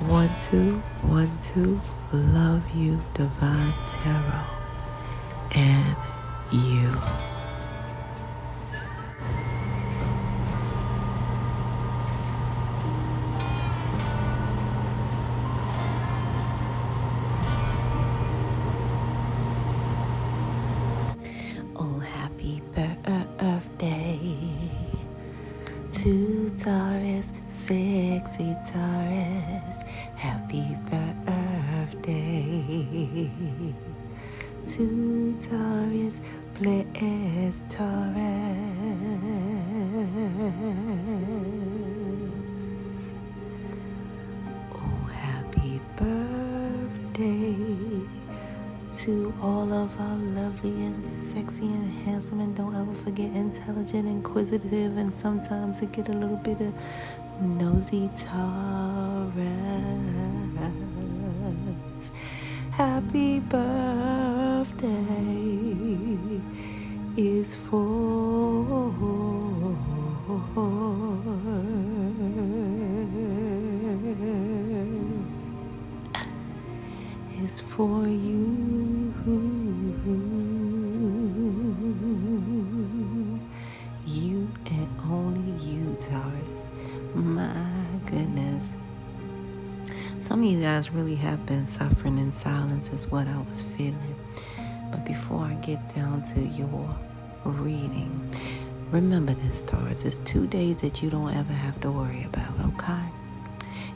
1, 2. Love you, Divine Tarot, and you. Oh, happy birthday to Taurus, sexy Taurus. Happy birthday to Taurus, blessed Taurus. Oh, happy birthday to all of our lovely and sexy and handsome, and don't ever forget intelligent, inquisitive, and sometimes it get a little bit of nosy Taurus. Happy birthday is for you. You and only you, Taurus. My goodness. Some of you guys really have been suffering in silence is what I was feeling. But before I get down to your reading, remember this, Taurus. It's 2 days that you don't ever have to worry about, okay?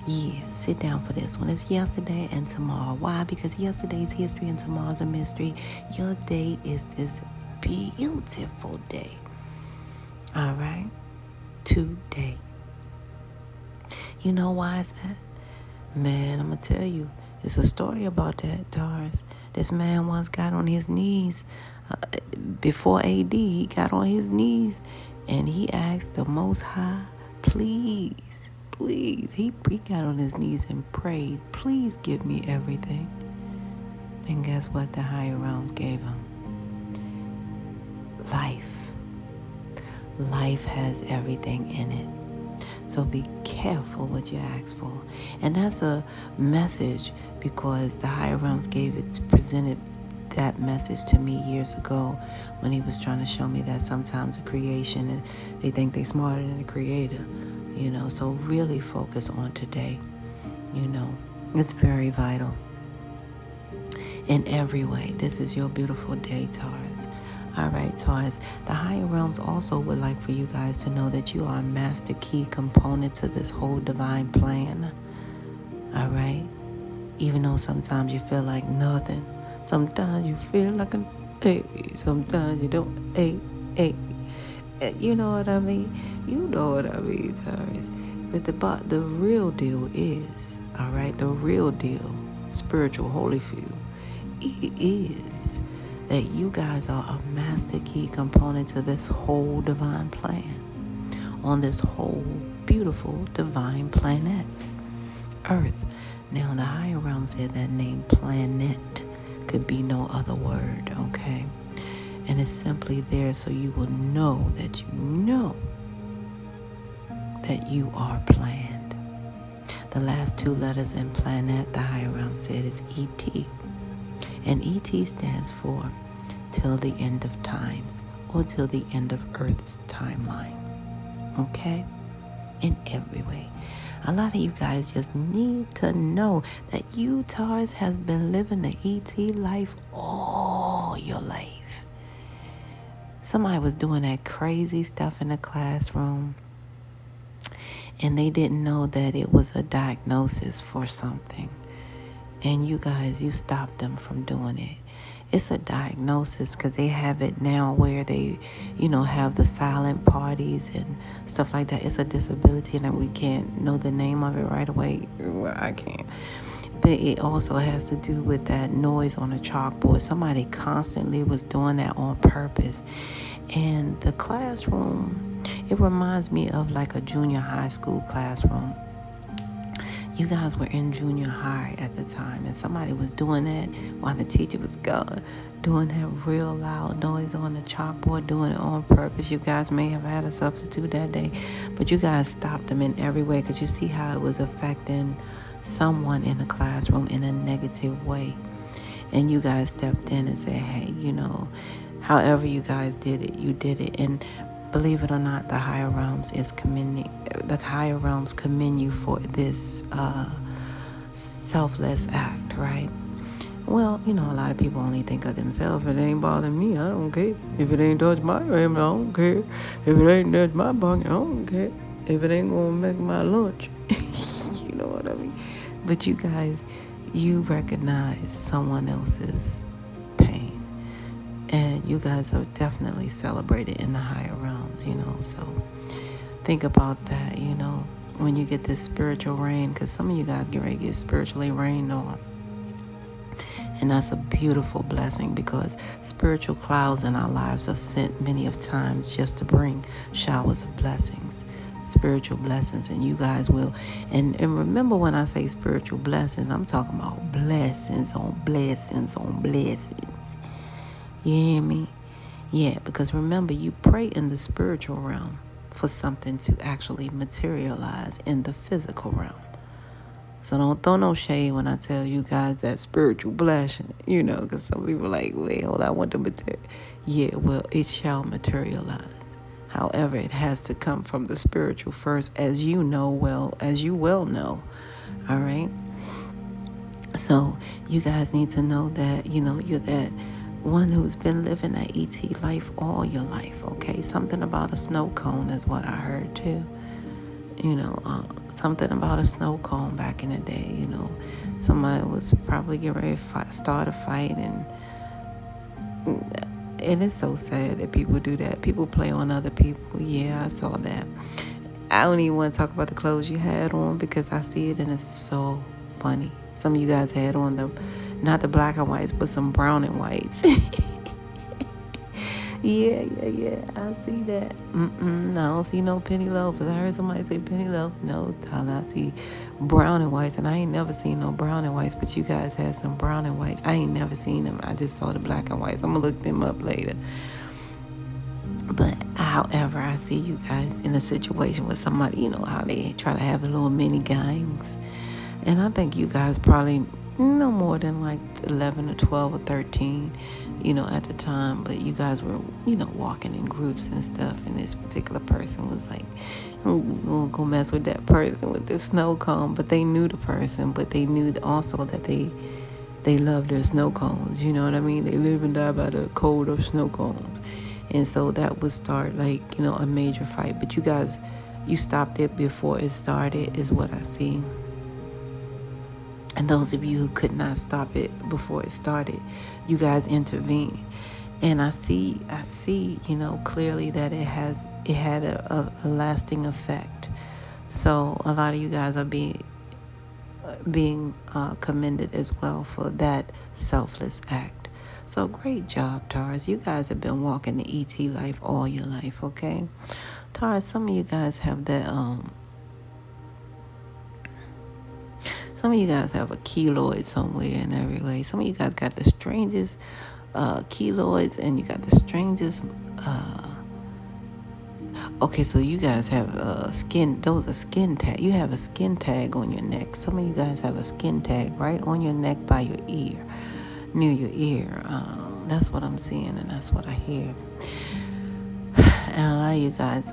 Yeah, sit down for this one. It's yesterday and tomorrow. Why? Because yesterday's history and tomorrow's a mystery. Your day is this beautiful day. All right? Today. You know why is that? Man, I'm going to tell you. It's a story about that, Taurus. This man once got on his knees. Before AD, he got on his knees and he asked the Most High, please. He got on his knees and prayed, please give me everything. And guess what the higher realms gave him? Life. Life has everything in it. So be careful what you ask for. And that's a message because the higher realms presented that message to me years ago when he was trying to show me that sometimes the creation, they think they're smarter than the creator. So really focus on today. It's very vital in every way. This is your beautiful day, Taurus. All right, Taurus. The higher realms also would like for you guys to know that you are a master key component to this whole divine plan. All right? Even though sometimes you feel like nothing. Sometimes you feel like an A. Sometimes you don't. A. You know what I mean? You know what I mean, Taurus. But the real deal is, all right, the real deal, spiritual holy fuel, it is that you guys are a master key component to this whole divine plan, on this whole beautiful divine planet, Earth. Now, the higher realm said that name planet could be no other word, okay? And it's simply there so you will know that you are planned. The last 2 letters in planet, the higher realm said, is ET. And ET stands for till the end of times, or till the end of Earth's timeline. Okay? In every way. A lot of you guys just need to know that you, Taurus, has been living the ET life all your life. Somebody was doing that crazy stuff in the classroom, and they didn't know that it was a diagnosis for something. And you guys, you stopped them from doing it. It's a diagnosis because they have it now where they, have the silent parties and stuff like that. It's a disability and we can't know the name of it right away. Well, I can't. But it also has to do with that noise on the chalkboard. Somebody constantly was doing that on purpose. And the classroom, it reminds me of like a junior high school classroom. You guys were in junior high at the time, and somebody was doing that while the teacher was gone, doing that real loud noise on the chalkboard, doing it on purpose. You guys may have had a substitute that day, but you guys stopped them in every way because you see how it was affecting someone in the classroom in a negative way. And you guys stepped in and said, hey, however you guys did it, you did it. And believe it or not, the higher realms commend you for this selfless act, right? Well, a lot of people only think of themselves. If it ain't bothering me, I don't care. If it ain't touch my family, I don't care. If it ain't touch my pocket, I don't care. If it ain't gonna make my lunch, you know what I mean? But you guys, you recognize someone else's pain. And you guys are definitely celebrated in the higher realms, so think about that, when you get this spiritual rain, because some of you guys get ready to get spiritually rained on. And that's a beautiful blessing, because spiritual clouds in our lives are sent many of times just to bring showers of blessings, spiritual blessings. And you guys will. And remember, when I say spiritual blessings, I'm talking about blessings on blessings on blessings. You hear me? Yeah, because remember, you pray in the spiritual realm for something to actually materialize in the physical realm. So don't throw no shade when I tell you guys that spiritual blessing, because some people are like, wait, hold on, I want to materialize. Yeah, well, it shall materialize. However, it has to come from the spiritual first, as you well know. All right? So you guys need to know that, you're that one who's been living that ET life all your life, okay? Something about a snow cone is what I heard, too. Something about a snow cone back in the day, somebody was probably getting ready to start a fight, and it's so sad that people do that. People play on other people. Yeah, I saw that. I don't even want to talk about the clothes you had on, because I see it and it's so funny. Some of you guys had on not the black and whites, but some brown and whites. Yeah, I see that. I don't see no penny loafers. I heard somebody say penny loaf. No, Tyler, I see brown and whites, and I ain't never seen no brown and whites, but you guys had some brown and whites. I ain't never seen them. I just saw the black and whites. I'm going to look them up later. But however, I see you guys in a situation with somebody, how they try to have a little mini gangs. And I think you guys probably no more than like 11 or 12 or 13, at the time. But you guys were, walking in groups and stuff. And this particular person was like, I'm going to go mess with that person with this snow cone. But they knew the person, but they knew also that they love their snow cones. You know what I mean? They live and die by the code of snow cones. And so that would start like, a major fight. But you guys, you stopped it before it started is what I see. And those of you who could not stop it before it started, you guys intervened. And I see, clearly that it had a lasting effect. So a lot of you guys are being commended as well for that selfless act. So great job, Taurus. You guys have been walking the ET life all your life, okay? Taurus, some of you guys have that, some of you guys have a keloid somewhere in every way. Some of you guys got the strangest keloids, and you got the strangest, okay, so you guys have skin tag. You have a skin tag on your neck. Some of you guys have a skin tag right on your neck by your ear, near your ear. That's what I'm seeing, and that's what I hear. And a lot of you guys,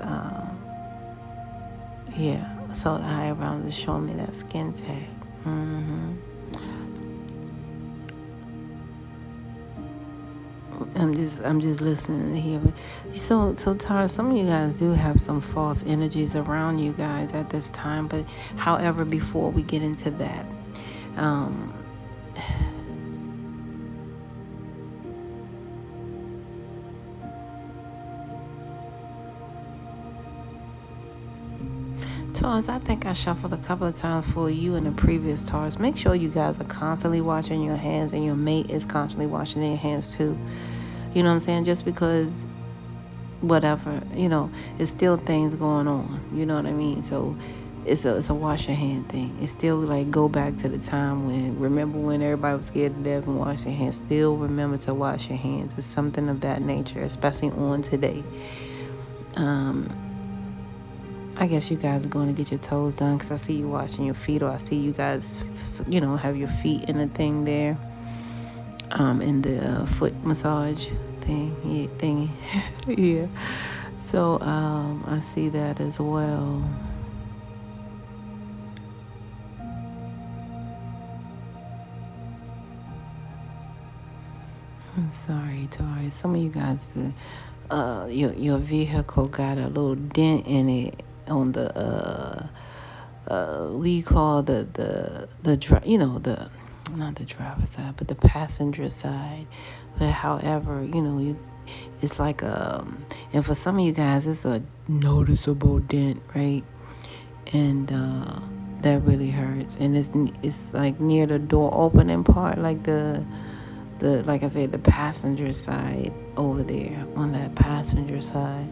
so the higher realms is showing me that skin tag. I'm just listening to hear. So Taurus, some of you guys do have some false energies around you guys at this time. But however, before we get into that, Taurus, I think I shuffled a couple of times for you in the previous Taurus. Make sure you guys are constantly washing your hands, and your mate is constantly washing their hands too. You know what I'm saying? Just because whatever, it's still things going on. You know what I mean? So it's a wash your hand thing. It's still like go back to the time remember when everybody was scared to death and wash their hands. Still remember to wash your hands. It's something of that nature, especially on today. I guess you guys are going to get your toes done because I see you washing your feet, or I see you guys, have your feet in the thing there, in the foot massage thingy. Yeah. So I see that as well. I'm sorry, Taurus. Some of you guys, your vehicle got a little dent in it on the we call the the not the driver's side, but the passenger side. But however, it's like and for some of you guys, it's a noticeable dent, right? And that really hurts, and it's like near the door opening part, like the like I said, the passenger side over there on that passenger side.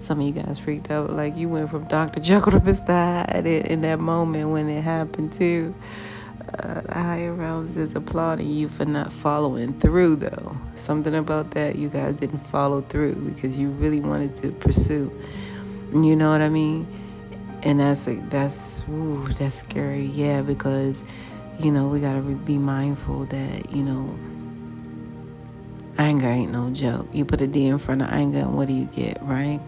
Some of you guys freaked out, like you went from Dr. Jekyll to Mr. Hyde in that moment when it happened too. The higher realms is applauding you for not following through, though. Something about that, you guys didn't follow through because you really wanted to pursue. You know what I mean? And that's scary. Yeah, because we gotta be mindful that anger ain't no joke. You put a D in front of anger, and what do you get, right?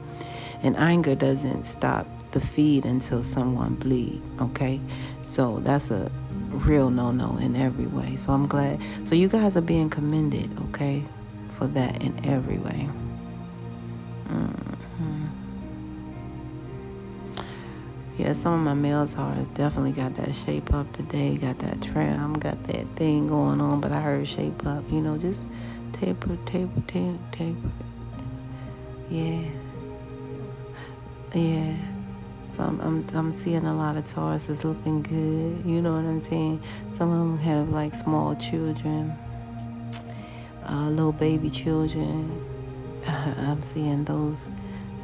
And anger doesn't stop the feed until someone bleed, okay? So that's a real no-no in every way. So I'm glad. So you guys are being commended, okay, for that in every way. Yeah, some of my male Taurus definitely got that shape up today, got that trim, got that thing going on, but I heard shape up, just taper. Yeah. Yeah. So I'm seeing a lot of Tauruses looking good. You know what I'm saying? Some of them have like small children, little baby children. I'm seeing those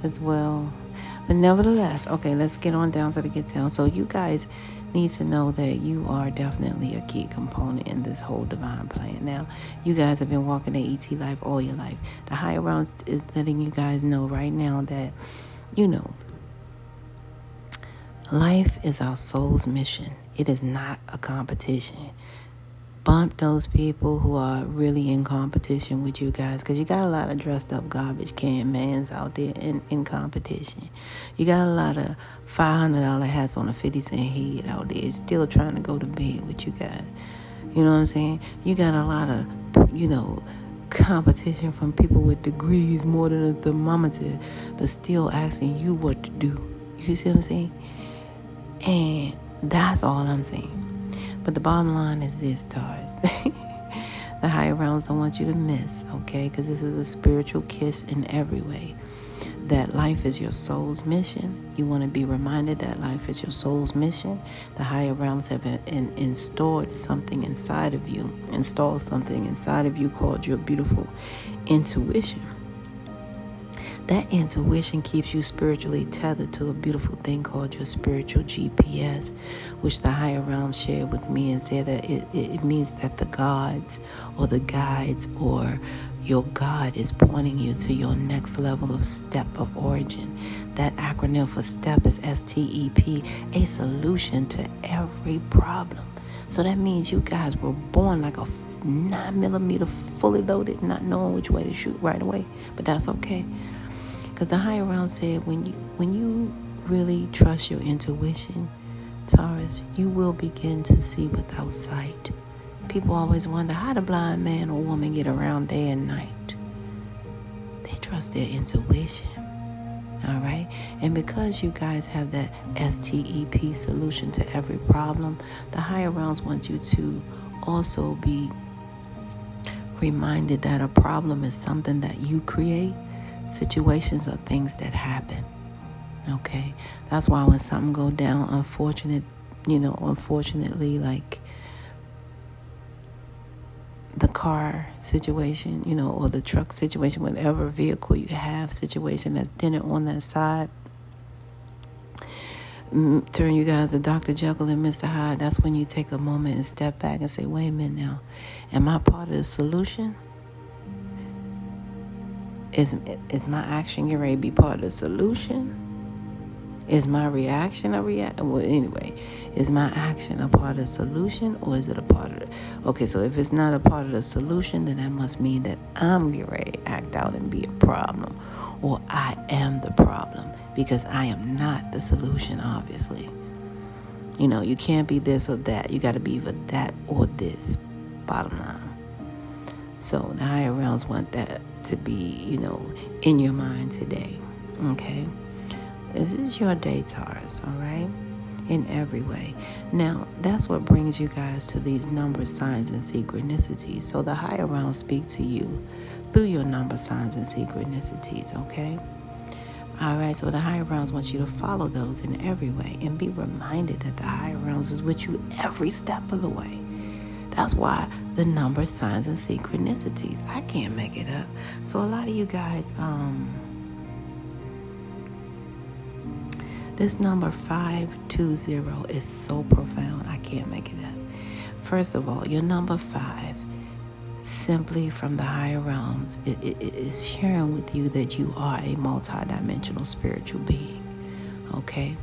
as well. But nevertheless, okay, let's get on down to the get down. So you guys need to know that you are definitely a key component in this whole divine plan. Now, you guys have been walking the ET life all your life. The higher realms is letting you guys know right now that, life is our soul's mission. It is not a competition. Bump those people who are really in competition with you guys, because you got a lot of dressed up garbage can mans out there in competition. You got a lot of $500 hats on a 50-cent head out there still trying to go to bed with you guys. You know what I'm saying? You got a lot of, competition from people with degrees more than a thermometer, but still asking you what to do. You see what I'm saying? And that's all I'm saying. But the bottom line is this, Taurus. The higher realms don't want you to miss, okay? Because this is a spiritual kiss in every way. That life is your soul's mission. You want to be reminded that life is your soul's mission. The higher realms have installed something inside of you called your beautiful intuition. That intuition keeps you spiritually tethered to a beautiful thing called your spiritual GPS, which the higher realm shared with me and said that it means that the gods or the guides or your God is pointing you to your next level of step of origin. That acronym for STEP is STEP, a solution to every problem. So that means you guys were born like a 9mm fully loaded, not knowing which way to shoot right away. But that's okay. Because the higher realm said when you really trust your intuition, Taurus, you will begin to see without sight. People always wonder how the blind man or woman get around day and night. They trust their intuition. All right? And because you guys have that STEP solution to every problem, the higher realms want you to also be reminded that a problem is something that you create. Situations are things that happen. Okay? That's why when something go down, unfortunately, like the car situation, or the truck situation, whatever vehicle you have situation that's dented on that side, turn you guys to Dr. Jekyll and Mr. Hyde. That's when you take a moment and step back and say, wait a minute now, am I part of the solution? Is my action getting ready to be part of the solution? Is my reaction a reaction? Well, anyway, is my action a part of the solution, or is it a part of it? Okay, so if it's not a part of the solution, then that must mean that I'm getting ready to act out and be a problem, or I am the problem, because I am not the solution, obviously. You can't be this or that. You got to be either that or this, bottom line. So the higher realms want that to be, in your mind today, okay? This is your day, Taurus, all right? In every way. Now, that's what brings you guys to these number signs and synchronicities. So the higher realms speak to you through your number signs and synchronicities, okay? All right, so the higher realms want you to follow those in every way and be reminded that the higher realms is with you every step of the way. That's why the number signs and synchronicities. I can't make it up. So a lot of you guys, this number 520 is so profound, I can't make it up. First of all, your number 5, simply from the higher realms, it is sharing with you that you are a multidimensional spiritual being, okay?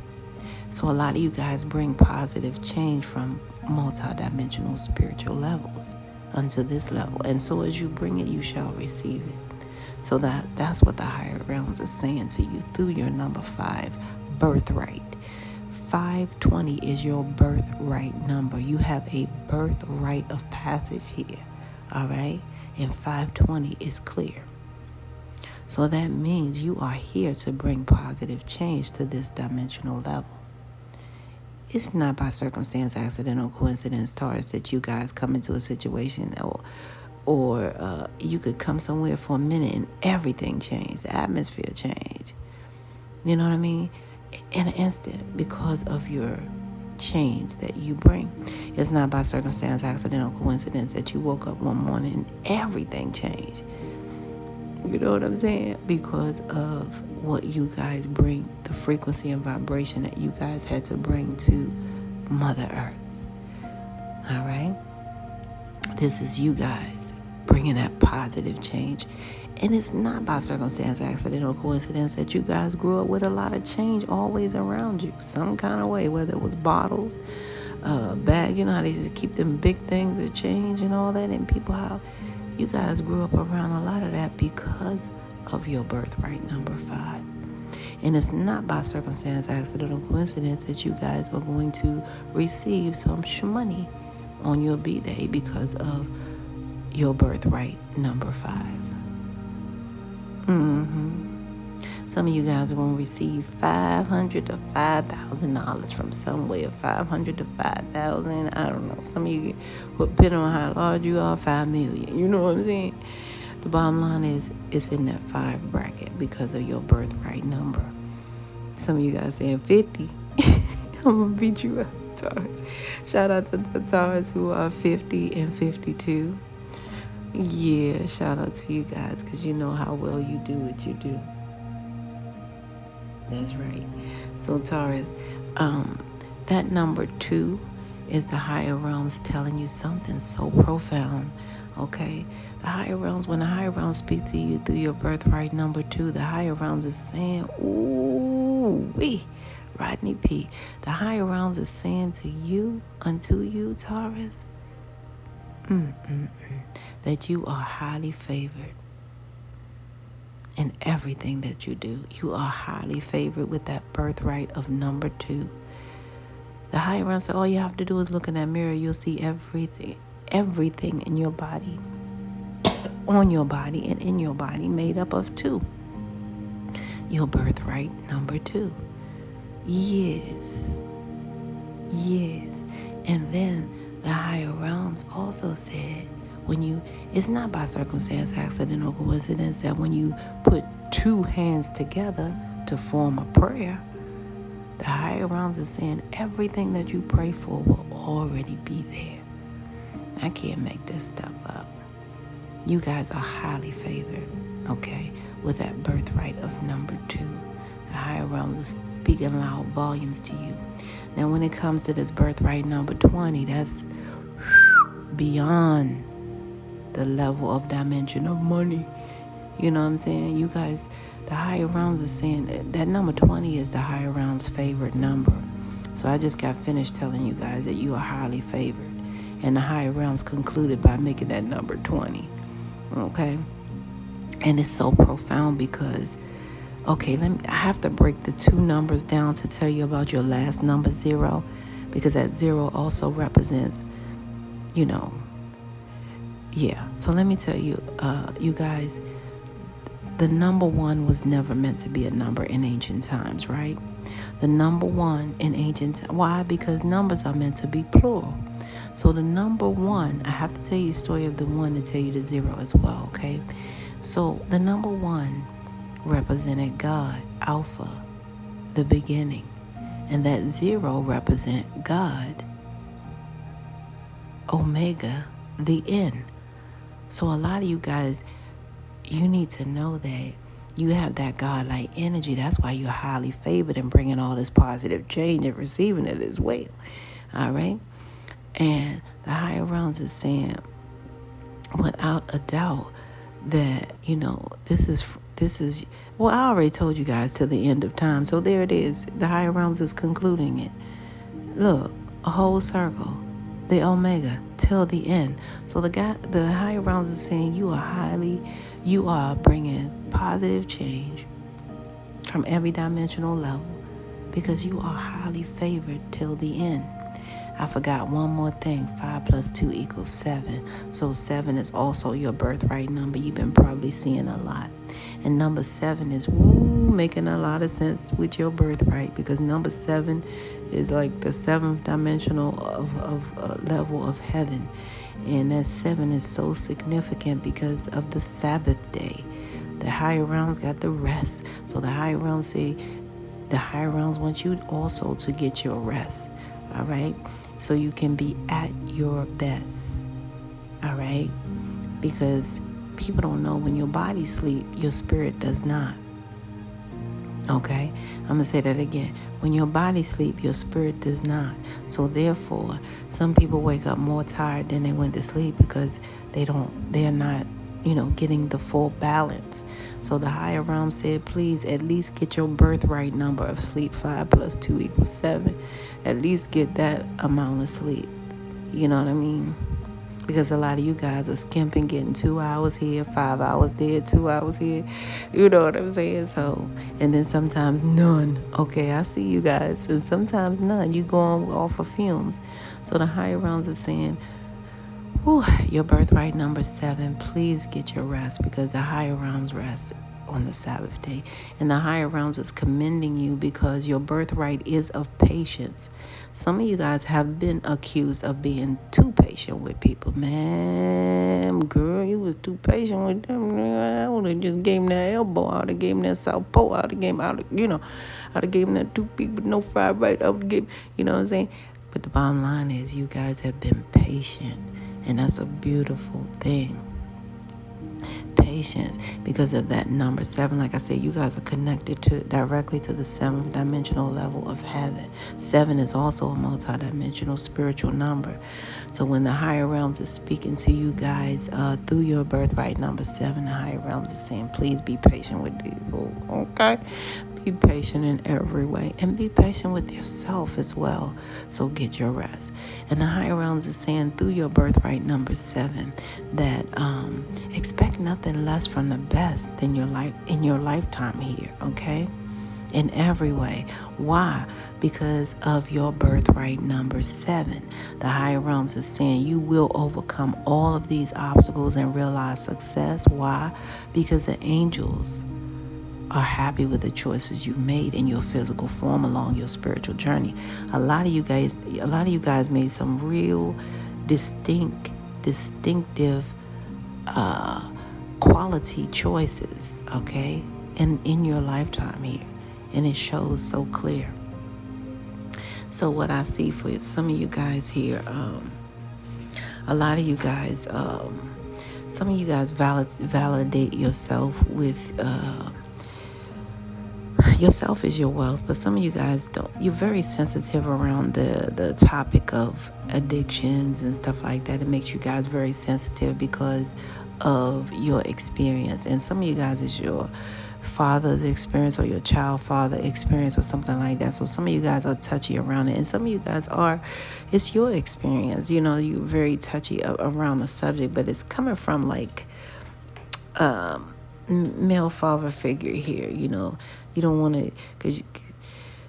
So a lot of you guys bring positive change from multidimensional spiritual levels unto this level. And so as you bring it, you shall receive it. So that's what the higher realms are saying to you through your number 5. Birthright. 520 is your birthright number. You have a birthright of passage here, all right? And 520 is clear. So that means you are here to bring positive change to this dimensional level. It's not by circumstance, accident, or coincidence, Taurus, that you guys come into a situation or you could come somewhere for a minute and everything changed, the atmosphere changed. You know what I mean? In an instant, because of your change that you bring. It's not by circumstance, accident, or coincidence that you woke up one morning and everything changed. You know what I'm saying? Because of what you guys bring, the frequency and vibration that you guys had to bring to Mother Earth. All right? This is you guys bringing that positive change. And it's not by circumstance, accident, or coincidence that you guys grew up with a lot of change always around you. Some kind of way, whether it was bottles, bag, you know how they just keep them big things of change and all that. And people, how you guys grew up around a lot of that because of your birthright number 5. And it's not by circumstance, accident, or coincidence that you guys are going to receive some shmoney on your B-Day because of your birthright number 5. Some of you guys are going to receive $500 to $5,000 from somewhere. $500 to $5,000. I don't know. Some of you, depending on how large you are, $5 million. You know what I'm saying? The bottom line is, it's in that 5 bracket because of your birthright number. Some of you guys saying 50. I'm going to beat you up, Taurus. Shout out to the Taurus who are 50 and 52. Yeah, shout out to you guys because you know how well you do what you do. That's right. So Taurus, that number 2 is the higher realms telling you something so profound. Okay, the higher realms, when the higher realms speak to you through your birthright number 2, the higher realms is saying, ooh, Rodney P. The higher realms is saying to you, unto you, Taurus, that you are highly favored in everything that you do. You are highly favored with that birthright of number 2. The higher realms say, all you have to do is look in that mirror. You'll see everything in your body, on your body, and in your body made up of 2. Your birthright number 2. Yes. And then the higher realms also said, it's not by circumstance, accident, or coincidence that when you put 2 hands together to form a prayer, the higher realms are saying everything that you pray for will already be there. I can't make this stuff up. You guys are highly favored, okay, with that birthright of number 2. The higher realms are speaking loud volumes to you. Now, when it comes to this birthright number 20, that's beyond the level of dimension of money. You know what I'm saying? You guys, the higher realms are saying that number 20 is the higher realms' favorite number. So I just got finished telling you guys that you are highly favored. And the higher realms concluded by making that number 20. Okay? And it's so profound because, okay, I have to break the two numbers down to tell you about your last number, 0, because that 0 also represents, yeah. So let me tell you, you guys, the number 1 was never meant to be a number in ancient times, right? The number 1 in ancient times. Why? Because numbers are meant to be plural. So the number 1, I have to tell you the story of the 1 and tell you the 0 as well, okay? So the number 1 represented God, Alpha, the beginning. And that 0 represent God, Omega, the end. So a lot of you guys, you need to know that you have that God-like energy. That's why you're highly favored in bringing all this positive change and receiving it as well. All right? And the higher realms is saying, without a doubt, that, this is, well, I already told you guys till the end of time. So there it is. The higher realms is concluding it. Look, a whole circle. The Omega till the end. So the higher realms is saying you are bringing positive change from every dimensional level because you are highly favored till the end. I forgot one more thing. 5 plus 2 equals 7. So 7 is also your birthright number. You've been probably seeing a lot. And number 7 is making a lot of sense with your birthright, because number 7 is like the 7th dimensional of level of heaven. And that 7 is so significant because of the Sabbath day. The higher realms got the rest. So the higher realms want you also to get your rest. All right? So you can be at your best. All right? Because people don't know, when your body sleeps, your spirit does not. Okay? I'm going to say that again. When your body sleeps, your spirit does not. So therefore, some people wake up more tired than they went to sleep because they're not, getting the full balance. So the higher realm said, please at least get your birthright number of sleep. 5 plus 2 equals 7. At least get that amount of sleep. You know what I mean? Because a lot of you guys are skimping, getting 2 hours here, 5 hours there, 2 hours here. You know what I'm saying? So, and then sometimes none. Okay, I see you guys. And sometimes none. You go on off of fumes. So the higher realms are saying, your birthright number 7, please get your rest, because the higher realms rest on the Sabbath day. And the higher realms is commending you because your birthright is of patience. Some of you guys have been accused of being too patient with people. Man, girl, you was too patient with them. I would have just gave them that elbow. I would have gave them that southpaw. I would have gave them that toothpick with no fried right. I would have gave, you know what I'm saying? But the bottom line is you guys have been patient. And that's a beautiful thing. Patience, because of that number 7. Like I said, you guys are connected directly to the 7th dimensional level of heaven. 7 is also a multidimensional spiritual number. So when the higher realms is speaking to you guys through your birthright number 7, the higher realms is saying, please be patient with people. Okay? Be patient in every way, and be patient with yourself as well. So get your rest. And the higher realms is saying through your birthright number 7 that expect nothing less from the best than your life in your lifetime here. Okay, in every way. Why? Because of your birthright number 7. The higher realms is saying you will overcome all of these obstacles and realize success. Why? Because the angels are happy with the choices you made in your physical form along your spiritual journey. A lot of you guys made some real distinctive quality choices, okay, in your lifetime here, and it shows so clear. So what I see for some of you guys here, a lot of you guys, some of you guys validate yourself with yourself is your wealth, but some of you guys don't. You're very sensitive around the topic of addictions and stuff like that. It makes you guys very sensitive because of your experience. And some of you guys is your father's experience or your child father experience or something like that. So some of you guys are touchy around it, and some of you guys are, it's your experience. You know, you're very touchy around the subject, but it's coming from like male father figure here. You know, you don't want to, because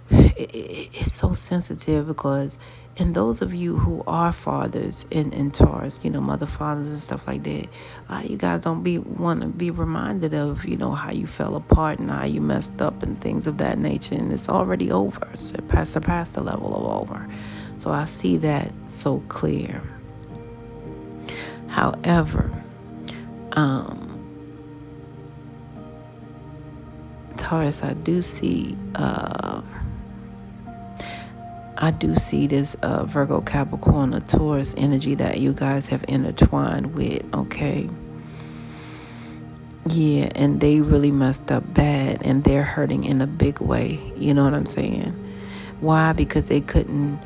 it's so sensitive, because, and those of you who are fathers in Taurus, you know, mother fathers and stuff like that, a lot of you guys don't want to be reminded of, you know, how you fell apart and how you messed up and things of that nature, and it's already over. So past the level of over. So I see that so clear. However, Taurus, I do see this Virgo, Capricorn, or Taurus energy that you guys have intertwined with, okay? Yeah, and they really messed up bad, and they're hurting in a big way. You know what I'm saying? Why? Because they couldn't...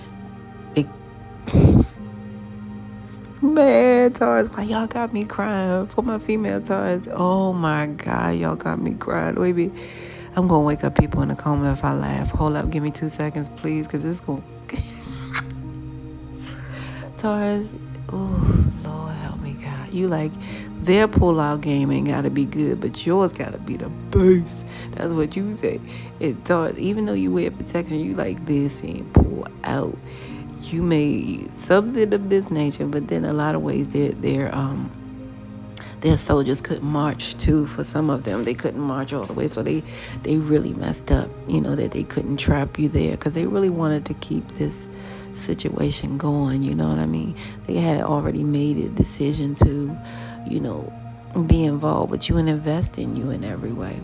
Man, Taurus, why y'all got me crying? For my female Taurus, oh my God, y'all got me crying. Wait, I'm going to wake up people in the coma if I laugh. Hold up, give me 2 seconds, please, because it's going to... Taurus, oh, Lord help me, God. You like, their pull-out game ain't got to be good, but yours got to be the best. That's what you say. Taurus, even though you wear protection, you like, this ain't pull out. You made something of this nature, but then a lot of ways their soldiers couldn't march too. For some of them, they couldn't march all the way, so they really messed up. You know, that they couldn't trap you there, because they really wanted to keep this situation going. You know what I mean? They had already made a decision to, you know, be involved with you and invest in you in every way.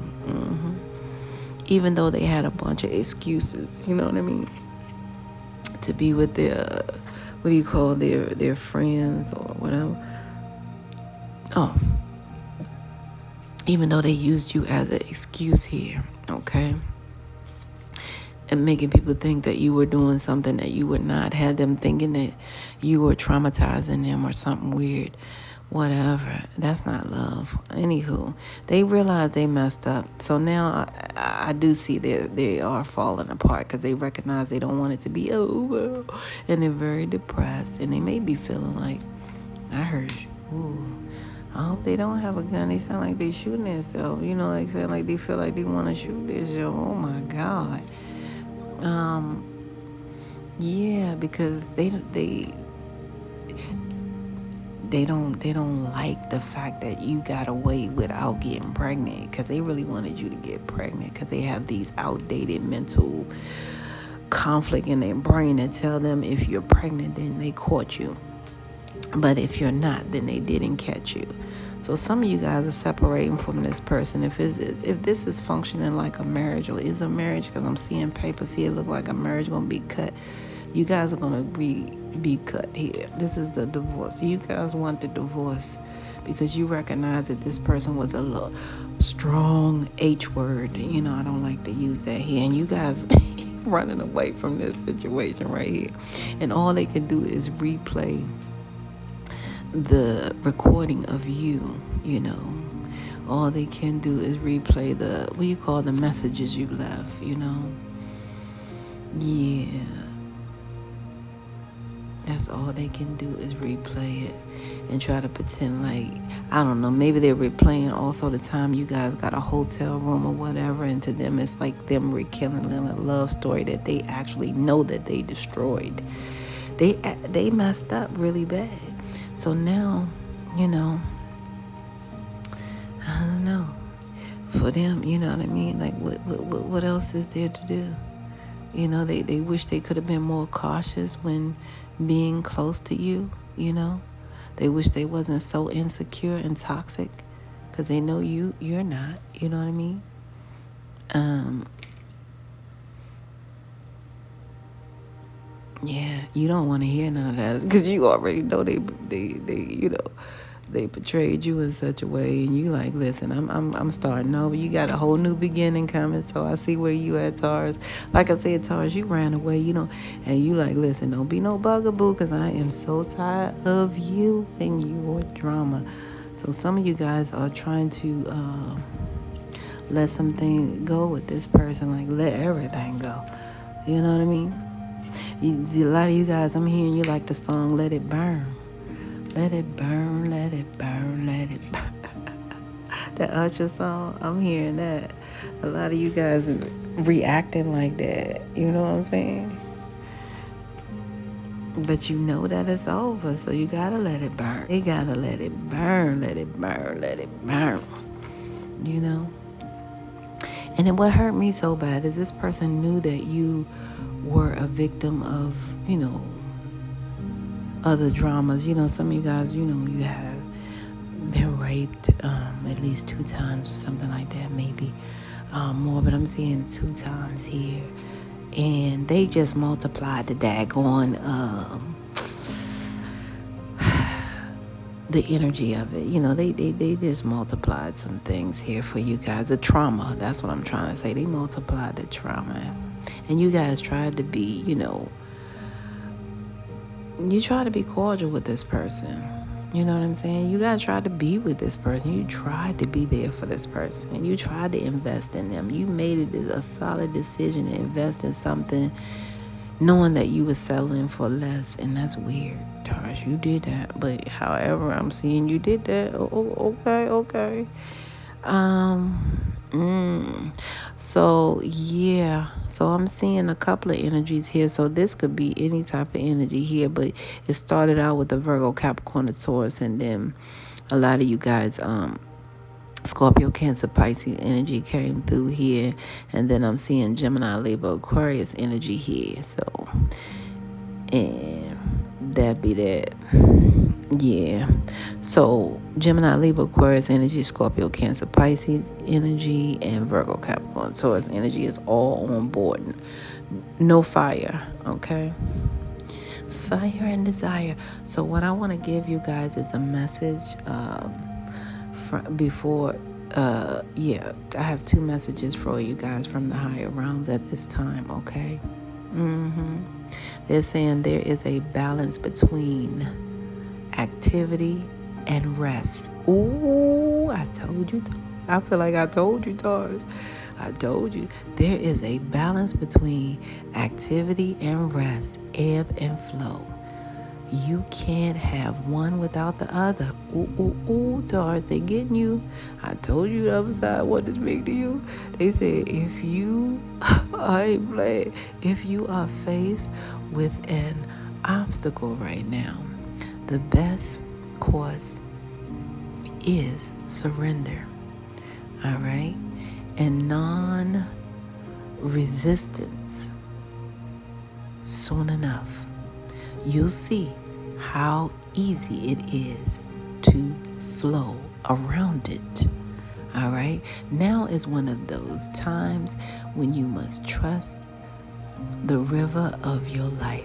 Even though they had a bunch of excuses. You know what I mean? To be with their, what do you call, their friends or whatever. Oh, even though they used you as an excuse here, okay, and making people think that you were doing something that you were not, had them thinking that you were traumatizing them or something weird, whatever. That's not love. Anywho, they realize they messed up. So now I do see that they are falling apart, because they recognize they don't want it to be over, and they're very depressed, and they may be feeling like, I heard you. Ooh, I hope they don't have a gun. They sound like they shooting themselves. You know, like saying like they feel like they want to shoot themselves. Oh my God. Yeah, because they don't like the fact that you got away without getting pregnant, because they really wanted you to get pregnant, because they have these outdated mental conflict in their brain that tell them if you're pregnant, then they caught you, but if you're not, then they didn't catch you. So some of you guys are separating from this person. If this is functioning like a marriage, or is a marriage, because I'm seeing papers here look like a marriage going to be cut. You guys are going to be cut here. This is the divorce. You guys want the divorce because you recognize that this person was a little strong H word. You know, I don't like to use that here. And you guys running away from this situation right here. And all they can do is replay the recording of you, you know. All they can do is replay the, what you call, the messages you left, you know. Yeah. That's all they can do is replay it and try to pretend like, I don't know, maybe they're replaying also the time you guys got a hotel room or whatever, and to them it's like them rekindling a love story that they actually know that they destroyed. They messed up really bad. So now, you know, I don't know. For them, you know what I mean? Like, what else is there to do? You know, they wish they could have been more cautious when being close to you, you know? They wish they wasn't so insecure and toxic, because they know you're not, you know what I mean? Yeah, you don't want to hear none of that, because you already know they you know, they portrayed you in such a way, and you like, listen, I'm starting over. You got a whole new beginning coming. So I see where you at, Taurus. Like I said, Taurus, you ran away, you know, and you like, listen, don't be no bugaboo, because I am so tired of you and your drama. So some of you guys are trying to let something go with this person, like let everything go. You know what I mean? A lot of you guys, I'm hearing you like the song Let It Burn. Let it burn, let it burn, let it burn. That Usher song, I'm hearing that. A lot of you guys reacting like that. You know what I'm saying? But you know that it's over, so you gotta let it burn. You gotta let it burn, let it burn, let it burn. You know? And then what hurt me so bad is this person knew that you were a victim of, other dramas. Some of you guys, you have been raped at least 2 times or something like that, maybe more, but I'm seeing 2 times here. And they just multiplied the daggone the energy of it. They just multiplied some things here for you guys. The trauma, that's what I'm trying to say. They multiplied the trauma. And you guys tried to be, you try to be cordial with this person. You know what I'm saying? You guys tried to be with this person. You tried to be there for this person. You tried to invest in them. You made it a solid decision to invest in something knowing that you were settling for less. And that's weird, Taurus. You did that. But however, I'm seeing you did that. Okay. So yeah, so I'm seeing a couple of energies here. So this could be any type of energy here, but it started out with the Virgo, Capricorn, and Taurus, and then a lot of you guys, Scorpio, Cancer, Pisces energy came through here, and then I'm seeing Gemini, Libra, Aquarius energy here. So, and that be that. Yeah. So Gemini, Libra, Aquarius energy, Scorpio, Cancer, Pisces energy, and Virgo, Capricorn, Taurus energy is all on board. No fire, okay? Fire and desire. So what I want to give you guys is a message before I have 2 messages for you guys from the higher realms at this time, okay? They're saying there is a balance between activity and rest. Ooh, I told you. I feel like I told you, Taurus. I told you. There is a balance between activity and rest, ebb and flow. You can't have one without the other. Ooh, Taurus, they getting you. I told you the other side what to speak to you. They said if you, I ain't playing, if you are faced with an obstacle right now, the best course is surrender. All right? And non-resistance. Soon enough, you'll see how easy it is to flow around it. All right? Now is one of those times when you must trust the river of your life.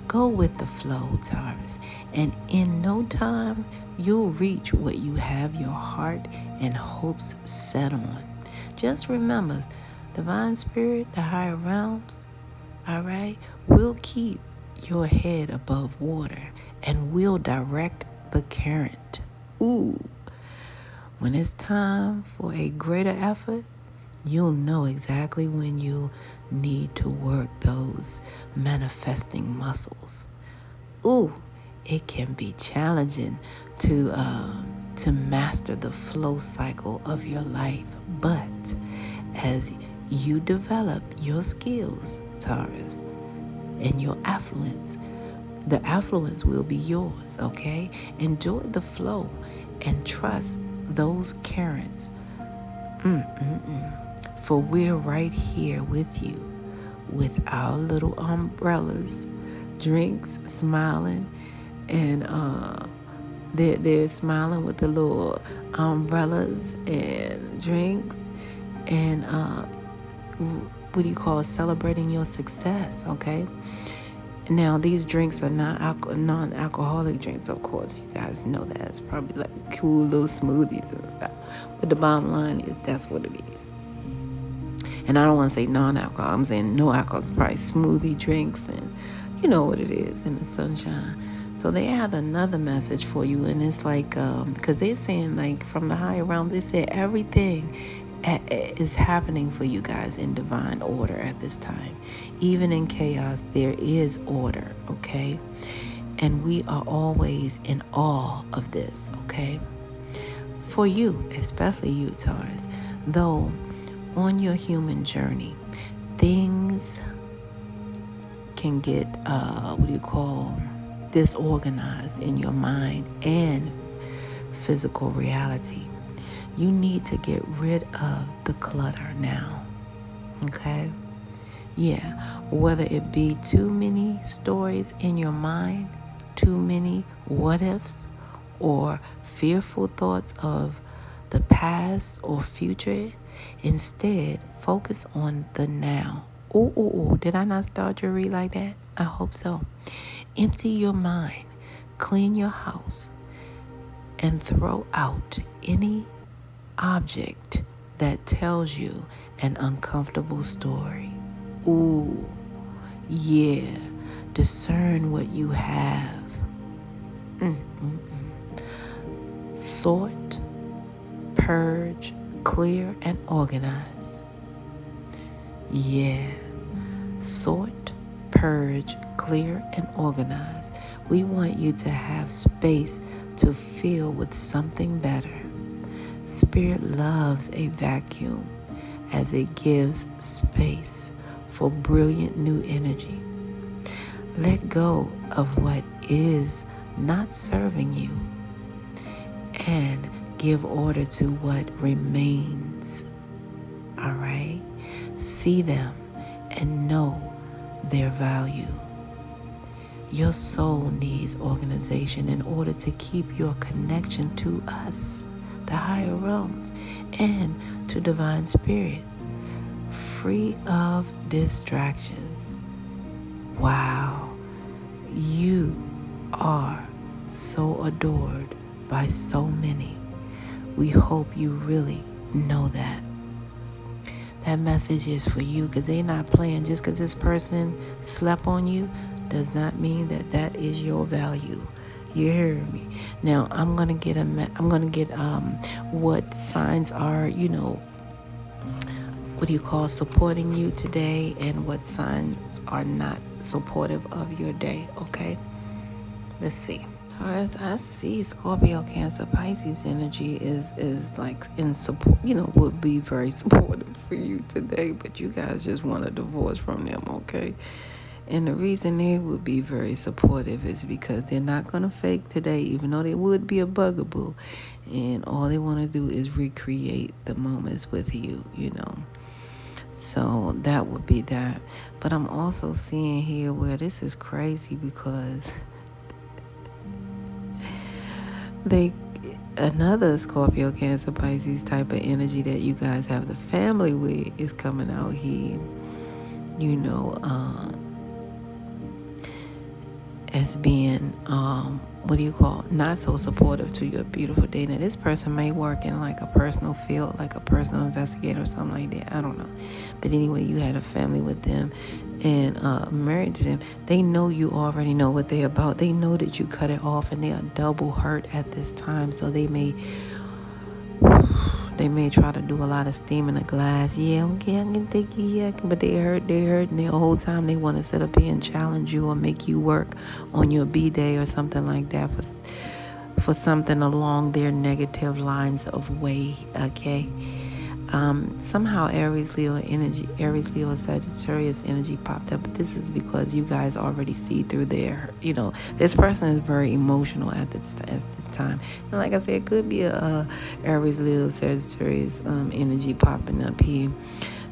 Go with the flow, Taurus, and in no time, you'll reach what you have your heart and hopes set on. Just remember, divine spirit, the higher realms, all right, will keep your head above water and will direct the current. Ooh, when it's time for a greater effort, you'll know exactly when you need to work those manifesting muscles. Ooh, it can be challenging to master the flow cycle of your life. But as you develop your skills, Taurus, and your affluence, the affluence will be yours, okay? Enjoy the flow and trust those currents. For we're right here with you with our little umbrellas, drinks, smiling, and they're smiling with the little umbrellas and drinks, and what do you call celebrating your success, okay? Now, these drinks are non-alcoholic drinks, of course. You guys know that. It's probably like cool little smoothies and stuff. But the bottom line is that's what it is. And I don't want to say non-alcohol. I'm saying no alcohol. It's probably smoothie drinks and you know what it is in the sunshine. So they have another message for you, and it's like, because they're saying, like, from the higher realm, they said everything is happening for you guys in divine order at this time. Even in chaos, there is order, okay? And we are always in awe of this, okay? For you, especially you, Taurus, though on your human journey, things can get, disorganized in your mind and physical reality. You need to get rid of the clutter now, okay? Yeah, whether it be too many stories in your mind, too many what ifs, or fearful thoughts of the past or future. Instead, focus on the now. Ooh, did I not start your read like that? I hope so. Empty your mind, clean your house, and throw out any object that tells you an uncomfortable story. Ooh, yeah. Discern what you have. Sort, purge, clear, and organize. Yeah. Sort, purge, clear, and organize. We want you to have space to fill with something better. Spirit loves a vacuum as it gives space for brilliant new energy. Let go of what is not serving you and give order to what remains. All right? See them and know their value. Your soul needs organization in order to keep your connection to us, the higher realms, and to divine spirit, free of distractions. Wow, you are so adored by so many. We hope you really know that. That message is for you, because they're not playing. Just because this person slept on you does not mean that that is your value. You hear me? Now I'm gonna get what signs are, supporting you today, and what signs are not supportive of your day. Okay, let's see. So as I see, Scorpio, Cancer, Pisces energy is like in support, would be very supportive for you today, but you guys just want a divorce from them, okay? And the reason they would be very supportive is because they're not going to fake today, even though they would be a bugaboo. And all they want to do is recreate the moments with you, So that would be that. But I'm also seeing here where this is crazy, because another Scorpio, Cancer, Pisces type of energy that you guys have the family with is coming out here, as being, not so supportive to your beautiful day. Now, this person may work in like a personal field, like a personal investigator or something like that. I don't know. But anyway, you had a family with them and married to them. They know you already know what they're about. They know that you cut it off, and they are double hurt at this time. So they may try to do a lot of steam in the glass. Yeah, okay, I can take you, yeah. But they hurt, and the whole time they want to sit up here and challenge you or make you work on your B-day or something like that for something along their negative lines of way, okay? Somehow Aries, Leo, Sagittarius energy popped up, but this is because you guys already see through their, this person is very emotional at this time. And like I said, it could be a Aries, Leo, Sagittarius energy popping up here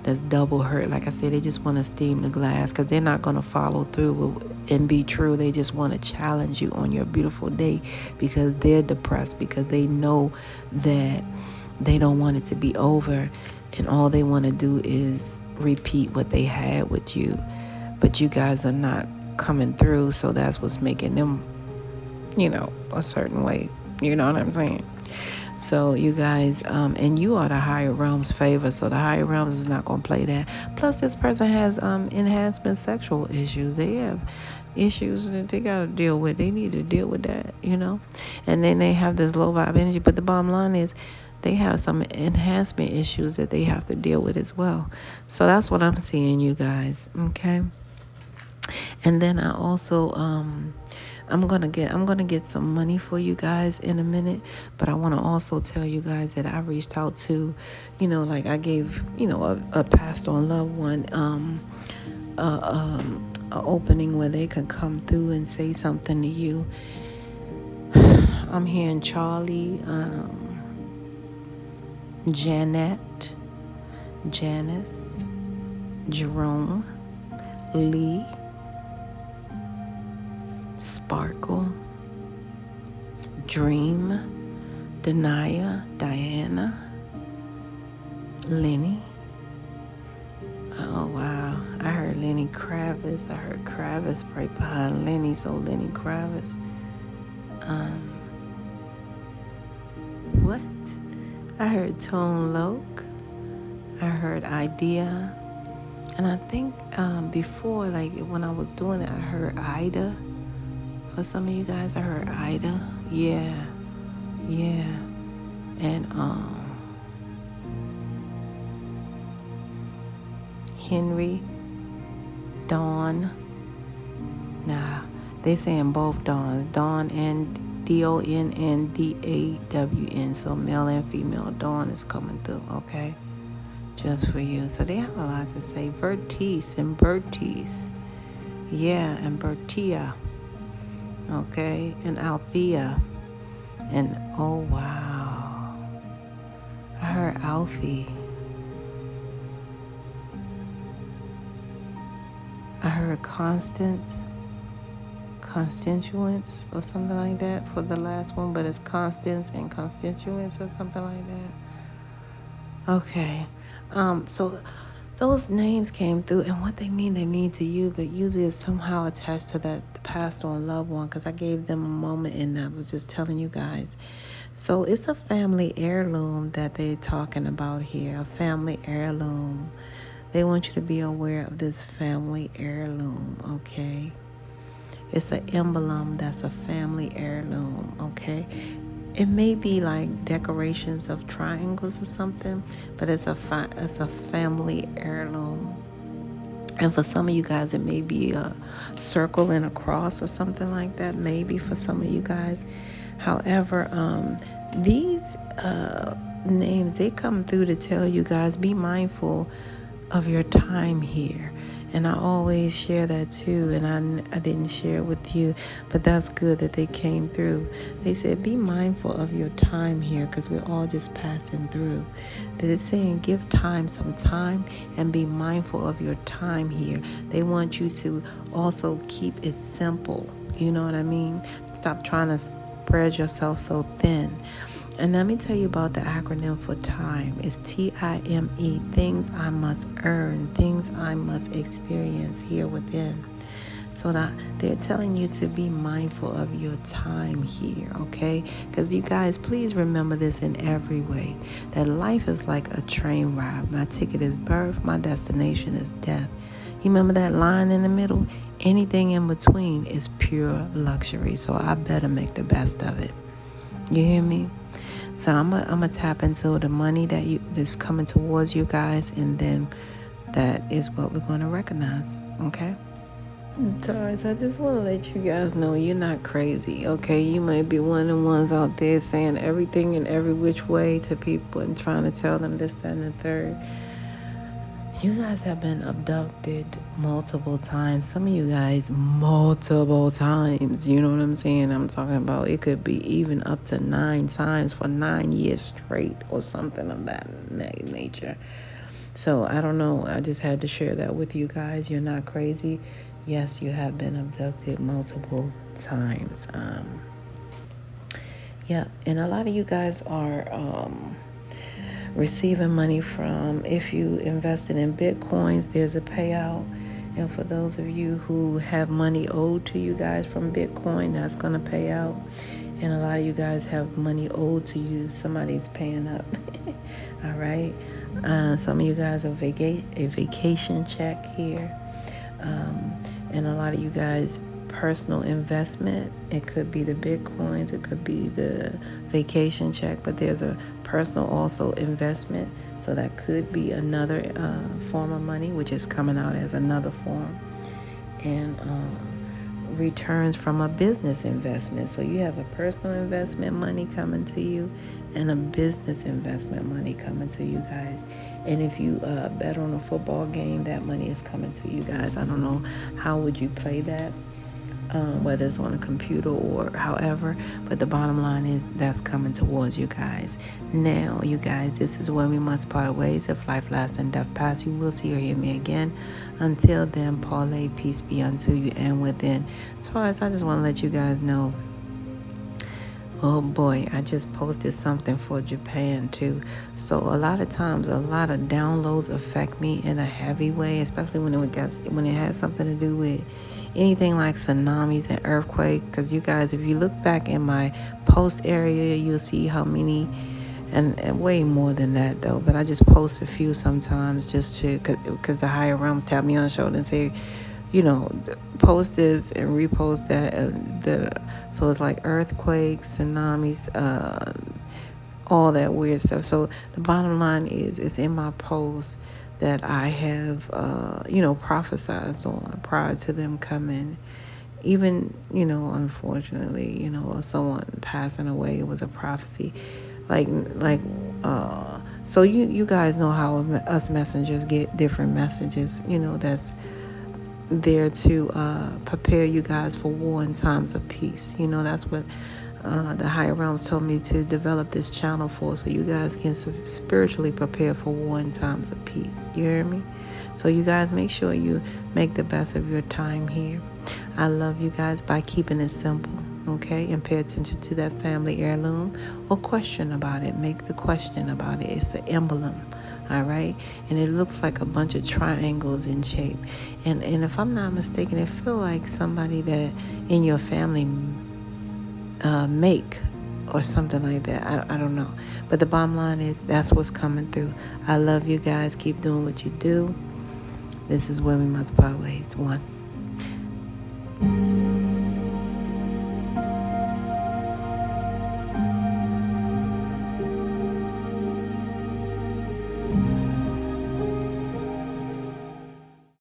that's double hurt. Like I said, they just want to steam the glass, because they're not going to follow through and be true. They just want to challenge you on your beautiful day, because they're depressed, because they know that they don't want it to be over, and all they want to do is repeat what they had with you. But you guys are not coming through, so that's what's making them, a certain way. You know what I'm saying? So you guys, and you are the higher realms favor, so the higher realms is not going to play that. Plus, this person has enhancement sexual issues. They have issues that they got to deal with. They need to deal with that, And then they have this low vibe energy. But the bottom line is, they have some enhancement issues that they have to deal with as well. So that's what I'm seeing, you guys. Okay. And then I also I'm gonna get some money for you guys in a minute, but I want to also tell you guys that I reached out to, like I gave a passed on loved one a opening where they could come through and say something to you. I'm hearing Charlie, Janet, Janice, Jerome, Lee, Sparkle, Dream, Denia, Diana, Lenny. Oh wow, I heard Lenny Kravitz. I heard Kravitz right behind Lenny, so Lenny Kravitz. What? I heard Tone Loc. I heard Idea. And I think before, like when I was doing it, I heard Ida. For some of you guys, I heard Ida. Yeah. And Henry, Dawn. Nah, they saying both Dawn. Dawn and DONNDAWN. So male and female. Dawn is coming through, okay? Just for you. So they have a lot to say. Bertice and Bertice. Yeah, and Bertia. Okay, and Althea. And oh wow. I heard Alfie. I heard Constituents or something like that for the last one, but it's Constance and Constituents or something like that. Okay. So those names came through, and what they mean to you, but usually it's somehow attached to that passed on loved one, because I gave them a moment and I was just telling you guys. So it's a family heirloom that they're talking about here, a family heirloom. They want you to be aware of this family heirloom, okay? It's an emblem that's a family heirloom, okay? It may be like decorations of triangles or something, but it's a family heirloom. And for some of you guys, it may be a circle and a cross or something like that, maybe for some of you guys. However, these names, they come through to tell you guys, be mindful of your time here. And I always share that too, and I didn't share it with you, but that's good that they came through. They said, be mindful of your time here, because we're all just passing through. That it's saying, give time some time and be mindful of your time here. They want you to also keep it simple. You know what I mean? Stop trying to spread yourself so thin. And let me tell you about the acronym for time. It's TIME, things I must earn, things I must experience here within. So that they're telling you to be mindful of your time here, okay? Because you guys, please remember this in every way, that life is like a train ride. My ticket is birth, my destination is death. You remember that line in the middle? Anything in between is pure luxury. So I better make the best of it. You hear me? So I'm gonna tap into the money that's coming towards you guys, and then that is what we're going to recognize, okay? Taurus, I just want to let you guys know you're not crazy, okay? You might be one of the ones out there saying everything in every which way to people and trying to tell them this, that, and the third. You guys have been abducted multiple times. Some of you guys multiple times. You know what I'm saying? I'm talking about it could be even up to 9 times for 9 years straight or something of that nature. So I don't know. I just had to share that with you guys. You're not crazy. Yes, you have been abducted multiple times. Yeah, and a lot of you guys are receiving money from, if you invested in Bitcoins, there's a payout. And for those of you who have money owed to you guys from Bitcoin, that's going to pay out. And a lot of you guys have money owed to you. Somebody's paying up. All right. Some of you guys are a vacation check here. And a lot of you guys personal investment. It could be the bitcoins, it could be the vacation check, but there's a personal also investment. So that could be another form of money, which is coming out as another form. And returns from a business investment. So you have a personal investment money coming to you and a business investment money coming to you guys. And if you bet on a football game, that money is coming to you guys. I don't know how would you play that, whether it's on a computer or however, but the bottom line is that's coming towards you guys. Now, you guys, this is when we must part ways. If life lasts and death pass, you will see or hear me again. Until then, parlay, peace be unto you and within. Taurus, I just want to let you guys know, oh boy, I just posted something for Japan too. So a lot of times, a lot of downloads affect me in a heavy way, especially when it has something to do with anything like tsunamis and earthquakes. Because you guys, if you look back in my post area, you'll see how many, and way more than that though. But I just post a few sometimes just to, because the higher realms tap me on the shoulder and say, post this and repost that. So it's like earthquakes, tsunamis, all that weird stuff. So the bottom line is, it's in my post that I have, prophesized on prior to them coming. Even, unfortunately, someone passing away, it was a prophecy. So you guys know how us messengers get different messages, that's there to prepare you guys for war in times of peace. That's what the higher realms told me to develop this channel for, so you guys can spiritually prepare for war in times of peace. You hear me? So you guys make sure you make the best of your time here. I love you guys by keeping it simple, okay? And pay attention to that family heirloom, or question about it. Make the question about it. It's an emblem. All right, and it looks like a bunch of triangles in shape, and if I'm not mistaken, it feel like somebody that in your family make or something like that. I don't know, but the bottom line is that's what's coming through. I love you guys. Keep doing what you do. This is where we must part ways. One.